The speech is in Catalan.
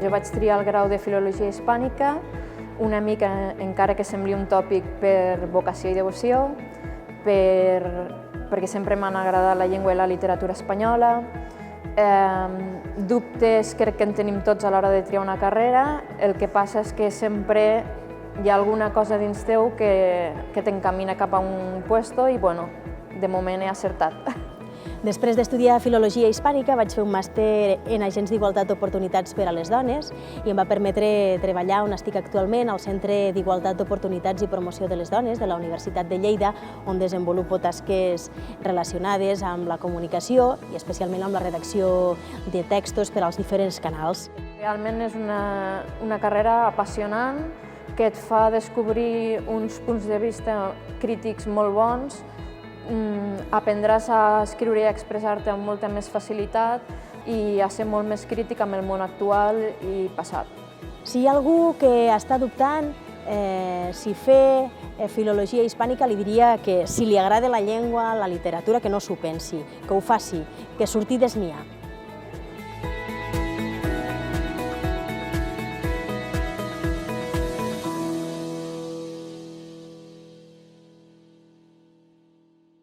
jo vaig triar el grau de Filologia Hispànica, una mica, encara que sembli un tòpic, per vocació i devoció, perquè sempre m'han agradat la llengua i la literatura espanyola. Dubtes crec que en tenim tots a l'hora de triar una carrera, el que passa és que sempre hi ha alguna cosa dins teu que t'encamina cap a un puesto i, bueno, de moment he acertat. Després d'estudiar Filologia Hispànica vaig fer un màster en Agents d'Igualtat d'Oportunitats per a les Dones i em va permetre treballar on estic actualment, al Centre d'Igualtat d'Oportunitats i Promoció de les Dones de la Universitat de Lleida, on desenvolupo tasques relacionades amb la comunicació i especialment amb la redacció de textos per als diferents canals. Realment és una carrera apassionant que et fa descobrir uns punts de vista crítics molt bons. Aprendràs a escriure i a expressar-te amb molta més facilitat i a ser molt més crític amb el món actual i passat. Si hi ha algú que està dubtant si fer Filologia Hispànica, li diria que si li agrada la llengua, la literatura, que no s'ho pensi, que ho faci, que sortides n'hi ha.